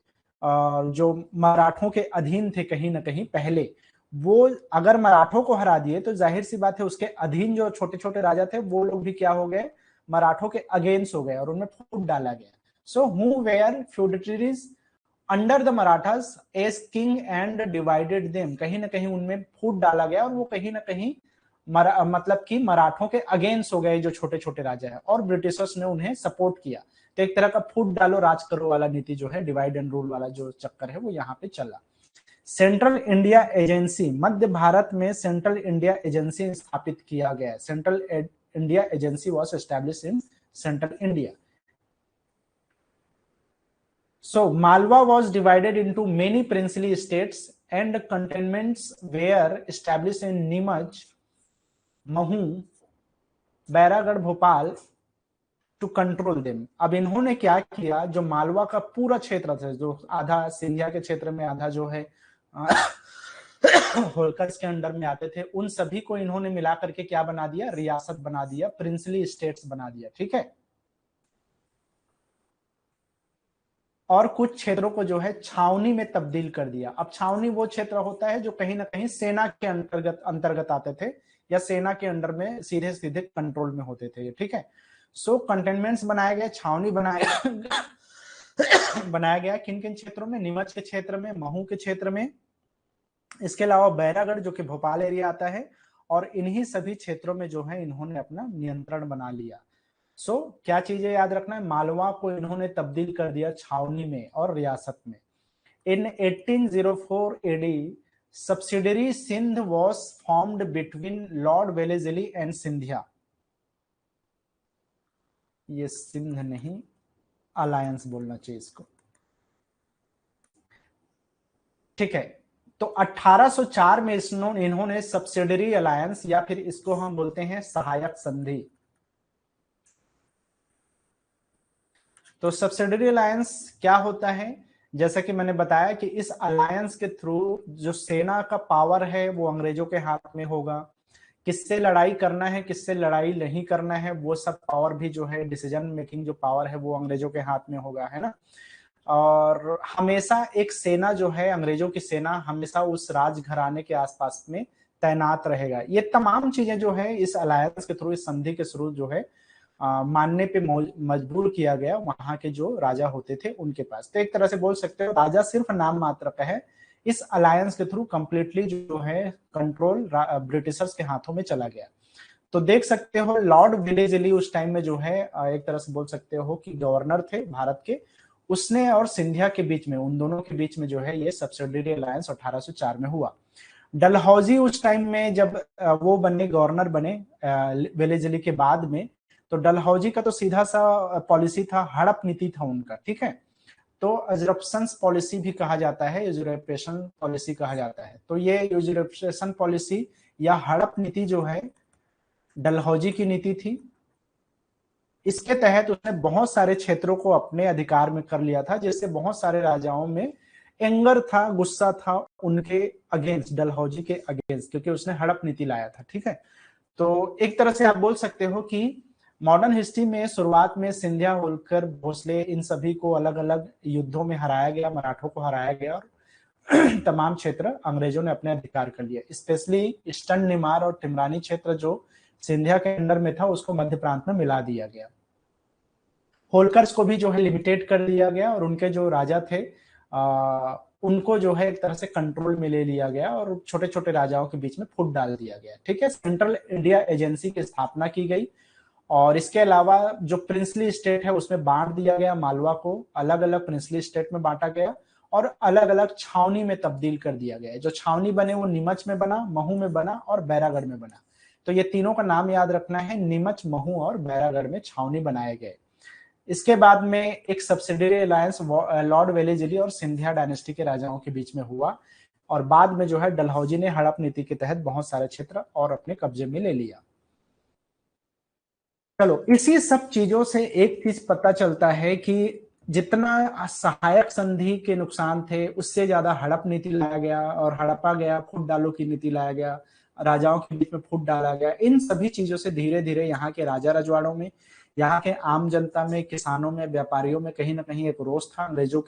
A: जो मराठों के अधीन थे कहीं ना कहीं पहले, वो अगर मराठों को हरा दिए तो जाहिर सी बात है उसके अधीन जो छोटे छोटे राजा थे वो लोग भी क्या हो गए, मराठों के अगेंस्ट हो गए और उनमें फूट डाला गया। So who were feudatories under the Marathas as king and divided them, कहीं ना कहीं उनमें फूट डाला गया और वो कहीं ना कहीं मतलब कि मराठों के अगेंस्ट हो गए जो छोटे छोटे राजा है, और ब्रिटिशर्स ने उन्हें सपोर्ट किया। तो एक तरह का फूट डालो राज करो वाला नीति जो है, डिवाइड एंड रूल वाला जो चक्कर है वो यहाँ पे चला। सेंट्रल इंडिया एजेंसी, मध्य भारत में सेंट्रल इंडिया एजेंसी स्थापित किया गया। Central India agency was establish in central India. So Malwa was divided into many princely states and cantonments were established in Neemaj, Mhow, Bairagarh, Bhopal to control them. अब इन्होंने क्या किया, जो मालवा का पूरा क्षेत्र था, जो आधा सिंधिया के क्षेत्र में, आधा जो है होलकर्स के अंडर में आते थे, उन सभी को इन्होंने मिला करके क्या बना दिया, रियासत बना दिया, प्रिंसली स्टेट्स बना दिया। ठीक है। और कुछ क्षेत्रों को जो है छावनी में तब्दील कर दिया। अब छावनी वो क्षेत्र होता है जो कहीं ना कहीं सेना के अंतर्गत आते थे या सेना के अंडर में सीधे सीधे कंट्रोल में होते थे। ठीक है। सो कंटेनमेंट्स बनाए गए, छावनी बनाया गया किन किन क्षेत्रों में, नीमच के क्षेत्र में, महू के क्षेत्र में, इसके अलावा बैरागढ़ जो कि भोपाल एरिया आता है, और इन्हीं सभी क्षेत्रों में जो है इन्होंने अपना नियंत्रण बना लिया। सो क्या चीजें याद रखना है, मालवा को इन्होंने तब्दील कर दिया छावनी में और रियासत में। In 1804 AD subsidiary Sindh was formed between Lord Wellesley and Scindia. ये सिंध नहीं, अलायंस बोलना चाहिए इसको। ठीक है। तो 1804 में इन्होंने सब्सिडरी अलायंस, या फिर इसको हम बोलते हैं सहायक संधि। तो सब्सिडरी अलायंस क्या होता है, जैसा कि मैंने बताया कि इस अलायंस के थ्रू जो सेना का पावर है वो अंग्रेजों के हाथ में होगा, किससे लड़ाई करना है किससे लड़ाई नहीं करना है वो सब पावर भी जो है, डिसीजन मेकिंग जो पावर है वो अंग्रेजों के हाथ में होगा, है ना। और हमेशा एक सेना जो है, अंग्रेजों की सेना हमेशा उस राज घराने के आसपास में तैनात रहेगा। ये तमाम चीजें जो है इस अलायंस के थ्रू, इस संधि के थ्रू जो है मानने पे मजबूर किया गया वहां के जो राजा होते थे उनके पास। तो एक तरह से बोल सकते हो राजा सिर्फ नाम मात्र का है, इस अलायंस के थ्रू कंप्लीटली जो है कंट्रोल ब्रिटिशर्स के हाथों में चला गया। तो देख सकते हो लॉर्ड वेलेजली उस टाइम में जो है एक तरह से बोल सकते हो कि गवर्नर थे भारत के, उसने और सिंधिया के बीच में, उन दोनों के बीच में जो है ये सब्सिडरी अलायंस 1804 में हुआ। डलहौजी उस टाइम में जब वो बने, गवर्नर बने वेलेजली के बाद में, तो डलहौजी का तो सीधा सा पॉलिसी था, हड़प नीति था उनका। ठीक है। तो यूरोपियन पॉलिसी भी कहा जाता है, यूरोपियन पॉलिसी कहा जाता है। तो ये यूरोपियन पॉलिसी या हड़प नीति जो है डलहौजी की नीति थी। इसके तहत उसने बहुत सारे क्षेत्रों को अपने अधिकार में कर लिया था, जिससे बहुत सारे राजाओं में एंगर था, गुस्सा था उनके अगेंस्ट, डलहौजी के अगेंस्ट, क्योंकि उसने हड़प नीति लाया था। ठीक है। तो एक तरह से आप बोल सकते हो कि मॉडर्न हिस्ट्री में शुरुआत में सिंधिया, होलकर, भोसले, इन सभी को अलग अलग युद्धों में हराया गया, मराठों को हराया गया और तमाम क्षेत्र अंग्रेजों ने अपने अधिकार कर लिया। स्पेशली ईस्टर्न निमार और टिमरानी क्षेत्र जो सिंधिया के अंडर में था उसको मध्य प्रांत में मिला दिया गया। होलकर्स को भी जो है लिमिटेड कर दिया गया और उनके जो राजा थे उनको जो है एक तरह से कंट्रोल में ले लिया गया और छोटे छोटे राजाओं के बीच में फूट डाल दिया गया। ठीक है, सेंट्रल इंडिया एजेंसी की स्थापना की गई और इसके अलावा जो प्रिंसली स्टेट है उसमें बांट दिया गया, मालवा को अलग अलग प्रिंसली स्टेट में बांटा गया और अलग अलग छावनी में तब्दील कर दिया गया। जो छावनी बने वो नीमच में बना, महू में बना और बैरागढ़ में बना। तो ये तीनों का नाम याद रखना है, नीमच, महू और बैरागढ़ में छावनी बनाए गए। इसके बाद में एक सब्सिडियरी अलायंस लॉर्ड वेलेजली और सिंधिया डायनेस्टी के राजाओं के बीच में हुआ और बाद में जो है डलहौजी ने हड़प नीति के तहत बहुत सारे क्षेत्र और अपने कब्जे में ले लिया। चलो, इसी सब चीजों से एक चीज पता चलता है कि जितना सहायक संधि के नुकसान थे उससे ज्यादा हड़प नीति लाया गया और हड़पा गया, फूट डालो की नीति लाया गया, राजाओं के बीच में फूट डाला गया। इन सभी चीजों से धीरे धीरे यहाँ के राजा रजवाड़ों में, यहाँ के आम जनता में, किसानों में, व्यापारियों में कहीं ना कहीं एक रोष था अंग्रेजों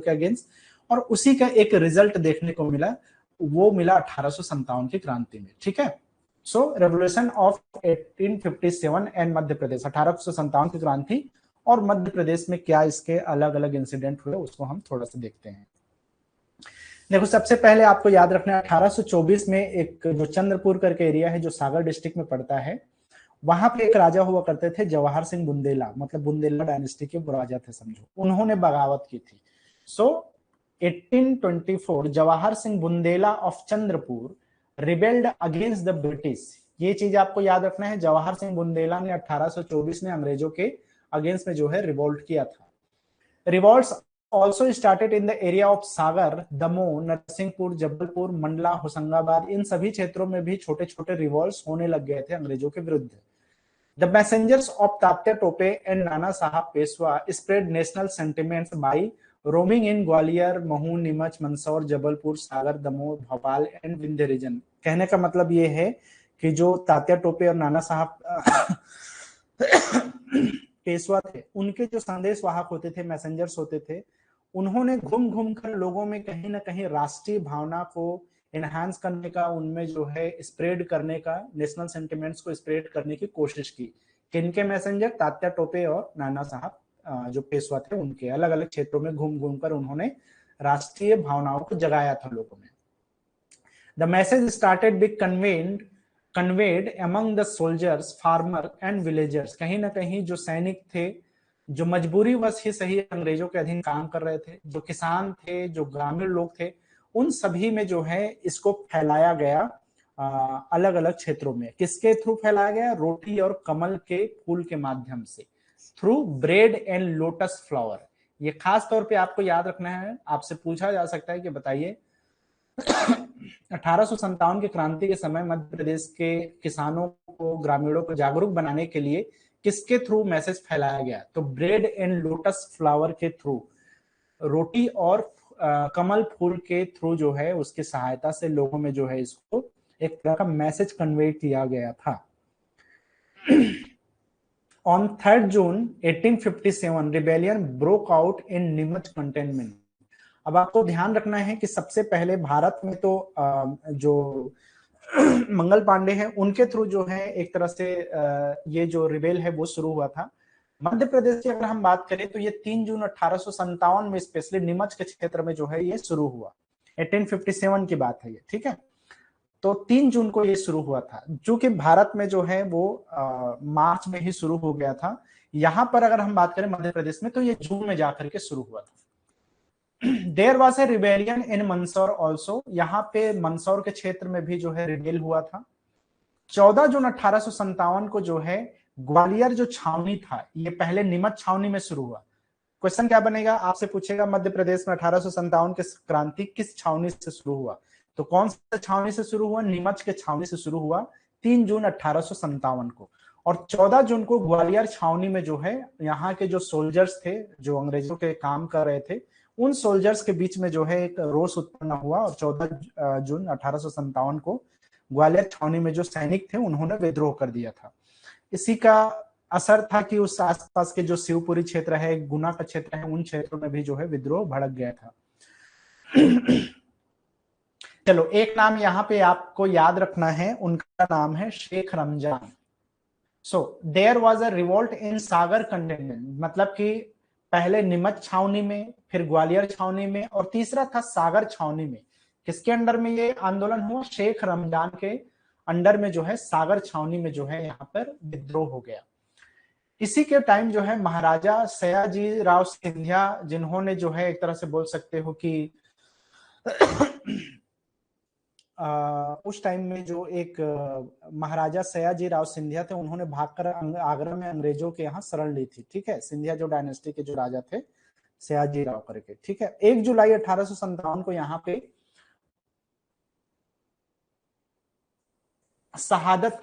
A: के अगेंस्ट और उसी का एक रिजल्ट देखने को मिला, वो मिला 1857 की क्रांति में। ठीक है, सो revolution of 1857 and Madhya Pradesh, 1857 की क्रांति और मध्य प्रदेश में क्या इसके अलग अलग इंसिडेंट हुए उसको हम थोड़ा सा देखते हैं। देखो, सबसे पहले आपको याद रखना है 1824 में एक जो चंद्रपुर करके एरिया है जो सागर डिस्ट्रिक्ट में पड़ता है, वहां पे एक राजा हुआ करते थे जवाहर सिंह बुंदेला, मतलब बुंदेला डायनेस्टी के राजा थे समझो, उन्होंने बगावत की थी। सो 1824 Jawahar Singh Bundela of Chandrapur rebelled against the British. ये चीज आपको याद रखना है, जवाहर सिंह बुंदेला ने 1824 में अंग्रेजों के अगेंस्ट में जो है रिवोल्ट किया था। Revolts also started in the area of Sagar, Damoh, Narsinghpur, Jabalpur, Mandla, Hoshangabad, इन सभी क्षेत्रों में भी छोटे छोटे रिवॉल्ट्स होने लग गए थे अंग्रेजों के विरुद्ध। The messengers of Tatya Tope and Nana Sahib Peshwa spread national sentiments by roaming in Gwalior, Mhow, Neemuch, Mandsaur, Jabalpur, Sagar, Damoh, Bhopal and Vindhya region. कहने का मतलब ये है कि जो तात्या टोपे और नाना साहब पेशवा थे, उनके जो संदेश वाहक होते थे, मैसेंजर्स होते थे, उन्होंने घूम घूम कर लोगों में कहीं ना कहीं राष्ट्रीय भावना को एनहांस करने का, उनमें जो है स्प्रेड करने का, नेशनल सेंटिमेंट्स को स्प्रेड करने की कोशिश की। किनके मैसेंजर? तात्या टोपे और नाना साहब जो पेशवा थे, उनके अलग अलग क्षेत्रों में घूम घूम कर उन्होंने राष्ट्रीय भावनाओं को जगाया था लोगों में। The message started B conveyed among the soldiers, farmer and villagers. कहीं ना कहीं जो सैनिक थे, जो मजबूरी वश ही सही अंग्रेजों के अधीन काम कर रहे थे, जो किसान थे, जो ग्रामीण लोग थे, उन सभी में जो है इसको फैलाया गया अलग अलग क्षेत्रों में। किसके थ्रू फैलाया गया? रोटी और कमल के फूल के माध्यम से, through bread and lotus flower. ये खास तौर पे आपको याद रखना है, आपसे पूछा जा सकता है कि बताइए 1857 की क्रांति के समय मध्य प्रदेश के किसानों को, ग्रामीणों को जागरूक बनाने के लिए किसके थ्रू मैसेज फैलाया गया? तो ब्रेड एंड लोटस फ्लावर के थ्रू, रोटी और कमल फूल के थ्रू जो है उसकी सहायता से लोगों में जो है इसको एक तरह का मैसेज कन्वे किया गया था। On 3rd June 1857 rebellion broke out in Neemuch containment. अब आपको ध्यान रखना है कि सबसे पहले भारत में तो जो मंगल पांडे हैं उनके थ्रू जो है एक तरह से ये जो रिबेल है वो शुरू हुआ था। मध्य प्रदेश की अगर हम बात करें तो ये 3 जून 1857 में स्पेशली नीमच के क्षेत्र में जो है ये शुरू हुआ। 1857 की बात है ये, ठीक है। तो 3 जून को ये शुरू हुआ था, जो कि भारत में जो है वो मार्च में ही शुरू हो गया था। यहां पर अगर हम बात करें मध्य प्रदेश में तो ये जून में जाकर के शुरू हुआ था। There was a rebellion in Mandsaur also, यहाँ पे मंदसौर के क्षेत्र में भी जो है रिबेल हुआ था। 14 जून 1857 को जो है ग्वालियर जो छावनी था, ये पहले नीमच छावनी में शुरू हुआ। क्वेश्चन क्या बनेगा? आपसे पूछेगा मध्य प्रदेश में 1857 की क्रांति किस छावनी से शुरू हुआ? तो कौन सा छावनी से शुरू हुआ? नीमच के छावनी से शुरू हुआ 3 जून 1857 को। और 14 जून को ग्वालियर छावनी में जो है यहाँ के जो सोल्जर्स थे, जो अंग्रेजों के काम कर रहे थे, उन सोल्जर्स के बीच में जो है एक रोष उत्पन्न हुआ और 14 जून 1857 को ग्वालियर छावनी में जो सैनिक थे उन्होंने विद्रोह कर दिया था। इसी का असर था कि उस आसपास के जो शिवपुरी क्षेत्र है, गुना का क्षेत्र है, उन क्षेत्रों में भी जो है विद्रोह भड़क गया था। चलो, एक नाम यहाँ पे आपको याद रखना है, उनका नाम है Sheikh Ramzan. So there was a revolt in Sagar cantonment, मतलब कि पहले नीमच छावनी में, फिर ग्वालियर छावनी में, और तीसरा था सागर छावनी में। किसके अंडर में ये आंदोलन हुआ? शेख रमजान के अंडर में जो है सागर छावनी में जो है यहाँ पर विद्रोह हो गया। इसी के टाइम जो है महाराजा सयाजी राव सिंधिया, जिन्होंने जो है एक तरह से बोल सकते हो कि उस टाइम में जो एक महाराजा सयाजी राव सिंधिया थे, उन्होंने भागकर आगरा में अंग्रेजों के यहाँ शरण ली थी। ठीक है, सिंधिया जो डायनेस्टी के जो राजा थे, सयाजी राव करके। ठीक है, 1 जुलाई 1857 को यहाँ पे सादत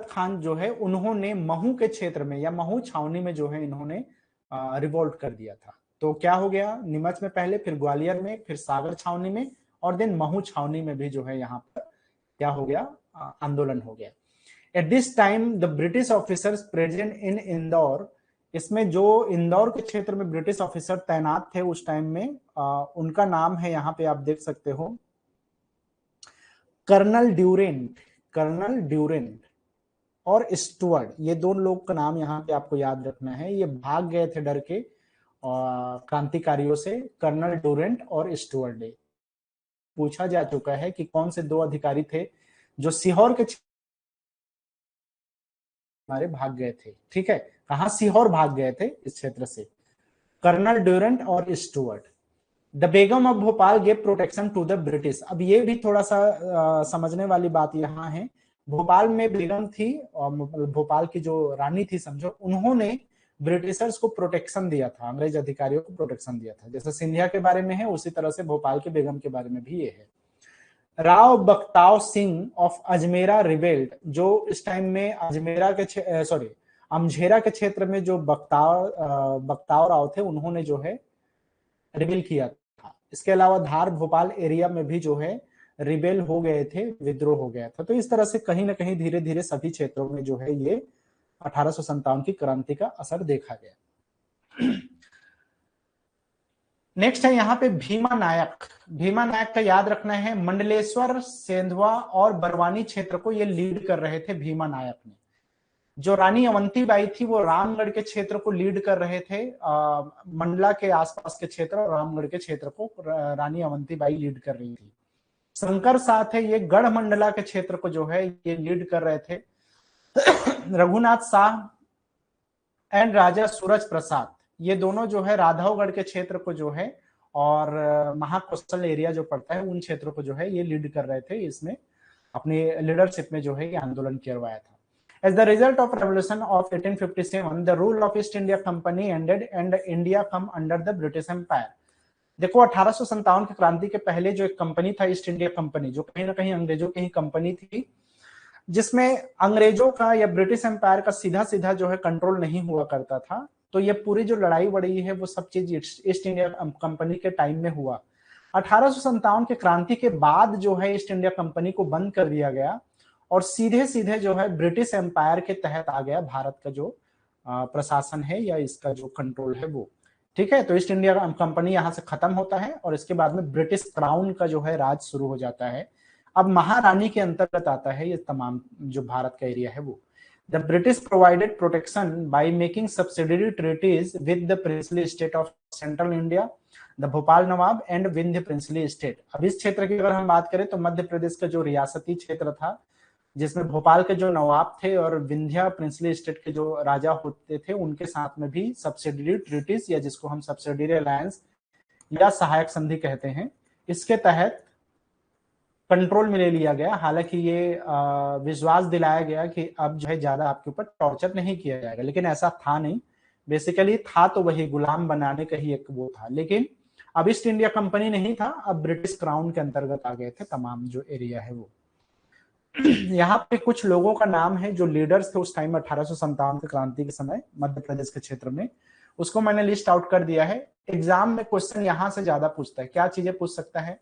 A: खान जो है, उन्होंने महू के क्षेत्र में या महू छावनी में जो है इन्होंने रिवोल्ट कर दिया था। तो क्या हो गया, नीमच में पहले, फिर ग्वालियर में, फिर सागर छावनी में, और देन महू छावनी में भी जो है यहाँ पर क्या हो गया, आंदोलन हो गया। At this time the British officers present in Indore, इसमें जो इंदौर के क्षेत्र में ब्रिटिश ऑफिसर तैनात थे उस टाइम में, उनका नाम है, यहाँ पे आप देख सकते हो, कर्नल ड्यूरेंट और स्टुअर्ट। ये दोनों लोग का नाम यहाँ पे आपको याद रखना है। ये भाग गए थे डर के क्रांतिकारियों से, कर्नल ड्यूरेंट और स्टुअर्ट। पूछा जा चुका है कि कौन से 2 अधिकारी थे जो सीहोर के हमारे भाग गए थे। ठीक है, कहा सीहोर भाग गए थे इस क्षेत्र से, कर्नल ड्यूरेंट और Stuart. The Begum of Bhopal gave protection to the British. अब ये भी थोड़ा सा समझने वाली बात यहाँ है। भोपाल में बेगम थी, और भोपाल की जो रानी थी समझो, उन्होंने ब्रिटिशर्स को प्रोटेक्शन दिया था, अंग्रेज अधिकारियों को प्रोटेक्शन दिया था। जैसे सिंधिया के बारे में है, उसी तरह से भोपाल की बेगम के बारे में भी ये है। राव बख्ताव सिंह ऑफ अजमेरा रिबेल्ड, जो इस टाइम में अजमेरा के अमझेरा के क्षेत्र में जो बख्ताव राव थे, उन्होंने जो है रिबेल किया था। इसके अलावा धार भोपाल एरिया में भी जो है रिबेल हो गए थे, विद्रोह हो गया था। तो इस तरह से कहीं ना कहीं धीरे धीरे सभी क्षेत्रों में जो है ये 1857 की क्रांति का असर देखा गया। नेक्स्ट है यहाँ पे भीमा नायक। भीमा नायक का याद रखना है, मंडलेश्वर, सेंधवा और बरवानी क्षेत्र को ये लीड कर रहे थे भीमा नायक ने। जो रानी अवंतीबाई थी वो रामगढ़ के क्षेत्र को लीड कर रहे थे, मंडला के आसपास के क्षेत्र और रामगढ़ के क्षेत्र को रानी अवंतीबाई लीड कर रही थी। शंकर शाह थे, ये गढ़ मंडला के क्षेत्र को जो है ये लीड कर रहे थे। रघुनाथ शाह एंड राजा सूरज प्रसाद, ये दोनों जो है राघवगढ़ के क्षेत्र को जो है, और महाकौशल एरिया जो पड़ता है उन क्षेत्रों को जो है ये लीड कर रहे थे। इसमें अपनी लीडरशिप में जो है ये आंदोलन करवाया था। As the result of revolution of 1857, the rule of East India Company ended and India come under the British Empire. देखो 1857 की क्रांति के पहले जो एक कंपनी था, ईस्ट इंडिया कंपनी, जो कहीं ना कहीं अंग्रेजों की ही कंपनी थी, जिसमें अंग्रेजों का या ब्रिटिश एम्पायर का सीधा सीधा जो है कंट्रोल नहीं हुआ करता था। तो ये पूरी जो लड़ाई वड़ी है वो सब चीज ईस्ट इंडिया कंपनी के टाइम में हुआ। 1857 के क्रांति के बाद जो है ईस्ट इंडिया कंपनी को बंद कर दिया गया, और सीधे सीधे जो है ब्रिटिश एम्पायर के तहत आ गया भारत का जो प्रशासन है या इसका जो कंट्रोल है वो। ठीक है, तो ईस्ट इंडिया कंपनी यहां से खत्म होता है, और इसके बाद में ब्रिटिश क्राउन का जो है राज शुरू हो जाता है। अब महारानी के अंतर्गत आता है ये तमाम जो भारत का एरिया है वो। The British provided protection by making subsidiary treaties with the princely state of Central India, the Bhopal Nawab and Vindhya princely state. अब इस क्षेत्र की अगर हम बात करें तो मध्य प्रदेश का जो रियासती क्षेत्र था, जिसमें भोपाल के जो नवाब थे और विंध्या प्रिंसली स्टेट के जो राजा होते थे, उनके साथ में भी सब्सिडियरी ट्रीटीज, या जिसको हम सब्सिडियरी अलायंस या सहायक संधि कहते हैं, इसके तहत कंट्रोल में ले लिया गया। हालांकि ये विश्वास दिलाया गया कि अब जो है ज्यादा आपके ऊपर टॉर्चर नहीं किया जाएगा, लेकिन ऐसा था नहीं। बेसिकली था तो वही गुलाम बनाने का ही एक वो था, लेकिन अब ईस्ट इंडिया कंपनी नहीं था, अब ब्रिटिश क्राउन के अंतर्गत आ गए थे तमाम जो एरिया है वो। यहाँ पे कुछ लोगों का नाम है जो लीडर्स थे उस टाइम 1857 की क्रांति के समय मध्य प्रदेश के क्षेत्र में, उसको मैंने लिस्ट आउट कर दिया है। एग्जाम में क्वेश्चन यहाँ से ज्यादा पूछता है, क्या चीजें पूछ सकता है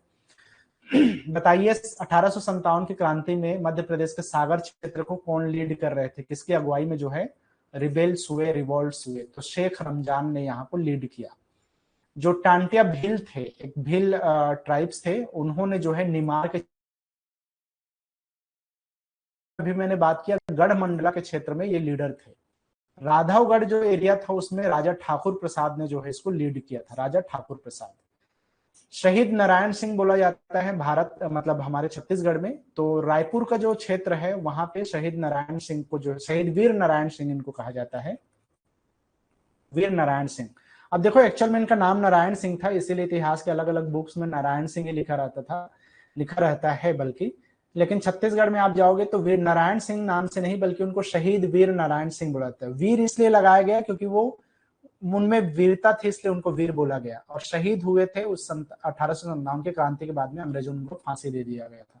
A: बताइए। 1857 की क्रांति में मध्य प्रदेश के सागर क्षेत्र को कौन लीड कर रहे थे, किसकी अगुवाई में जो है रिबेल्स हुए, रिवॉल्ट्स हुए? तो शेख रमजान ने यहाँ को लीड किया। जो टांटिया भील थे, एक भील ट्राइब्स थे, उन्होंने जो है निमार के अभी मैंने बात किया, गढ़मंडला के क्षेत्र में ये लीडर थे। राघवगढ़ जो एरिया था उसमें राजा ठाकुर प्रसाद ने जो है इसको लीड किया था, राजा ठाकुर प्रसाद। शहीद नारायण सिंह बोला जाता है भारत मतलब हमारे छत्तीसगढ़ में, तो रायपुर का जो क्षेत्र है वहां पे शहीद नारायण सिंह को जो शहीद वीर नारायण सिंह इनको कहा जाता है, वीर नारायण सिंह। अब देखो एक्चुअल में इनका नाम नारायण सिंह था, इसीलिए इतिहास के अलग अलग बुक्स में नारायण सिंह ही लिखा रहता है बल्कि, लेकिन छत्तीसगढ़ में आप जाओगे तो वीर नारायण सिंह नाम से नहीं बल्कि उनको शहीद वीर नारायण सिंह बोला जाता है। वीर इसलिए लगाया गया क्योंकि वो उनमें वीरता थी इसलिए उनको वीर बोला गया, और शहीद हुए थे उस 1857 की क्रांति के बाद में, अंग्रेजों ने उनको फांसी दे दिया गया था।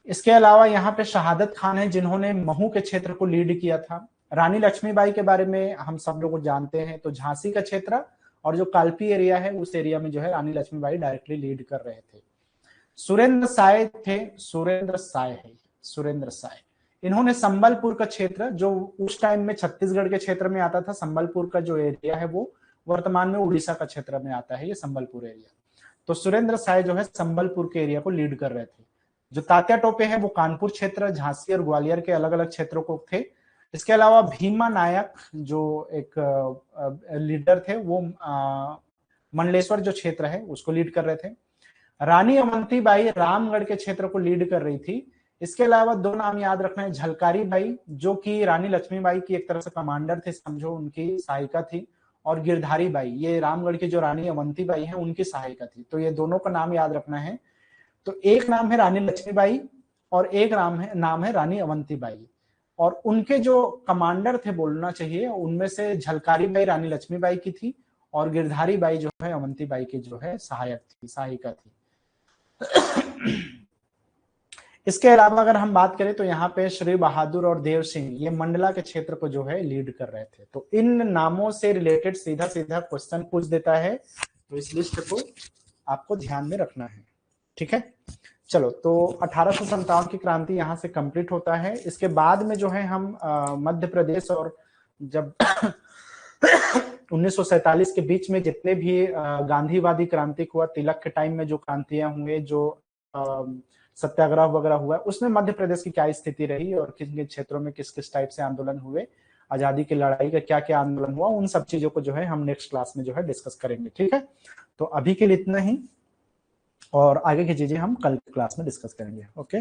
A: इसके अलावा यहाँ पे शहादत खान है जिन्होंने महू के क्षेत्र को लीड किया था। रानी लक्ष्मीबाई के बारे में हम सब लोग जानते हैं, तो झांसी का क्षेत्र और जो कालपी एरिया है उस एरिया में जो है रानी लक्ष्मीबाई डायरेक्टली लीड कर रहे थे। सुरेंद्र साय थे, सुरेंद्र साय इन्होंने संबलपुर का क्षेत्र जो उस टाइम में छत्तीसगढ़ के क्षेत्र में आता था, संबलपुर का जो एरिया है वो वर्तमान में उड़ीसा का क्षेत्र में आता है, ये संबलपुर एरिया। तो सुरेंद्र साय जो है संबलपुर के एरिया को लीड कर रहे थे। जो तात्या टोपे है वो कानपुर क्षेत्र, झांसी और ग्वालियर के अलग अलग क्षेत्रों को थे। इसके अलावा भीमा नायक जो एक लीडर थे वो मंडलेश्वर जो क्षेत्र है उसको लीड कर रहे थे। रानी अवंतीबाई रामगढ़ के क्षेत्र को लीड कर रही थी। इसके अलावा दो नाम याद रखना है, झलकारी बाई जो कि रानी लक्ष्मीबाई की एक तरह से कमांडर थे, समझो उनकी सहायिका थी, और गिरधारी बाई ये रामगढ़ की जो रानी अवंतीबाई है उनकी सहायिका थी। तो ये दोनों का नाम याद रखना है। तो एक नाम है रानी लक्ष्मीबाई और एक नाम है रानी अवंतीबाई, और उनके जो कमांडर थे बोलना चाहिए उनमें से झलकारी बाई रानी लक्ष्मीबाई की थी और गिरधारी बाई जो है अवंतीबाई की जो है सहायिका थी। इसके अलावा अगर हम बात करें तो यहाँ पे श्री बहादुर और देव सिंह ये मंडला के क्षेत्र को जो है लीड कर रहे थे। तो इन नामों से रिलेटेड सीधा सीधा क्वेश्चन पूछ देता है, तो इस लिस्ट को आपको ध्यान में रखना है, ठीक है। चलो, तो 1857 की क्रांति यहाँ से कंप्लीट होता है। इसके बाद में जो है हम मध्य प्रदेश और जब 1947 के बीच में जितने भी गांधीवादी क्रांति हुआ, तिलक के टाइम में जो क्रांतियां हुए, जो सत्याग्रह वगैरह हुआ, उसमें मध्य प्रदेश की क्या स्थिति रही और किन किन क्षेत्रों में किस किस टाइप से आंदोलन हुए, आजादी की लड़ाई का क्या क्या आंदोलन हुआ, उन सब चीजों को जो है हम नेक्स्ट क्लास में जो है डिस्कस करेंगे, ठीक है। तो अभी के लिए इतना ही, और आगे की चीजें हम कल क्लास में डिस्कस करेंगे। ओके।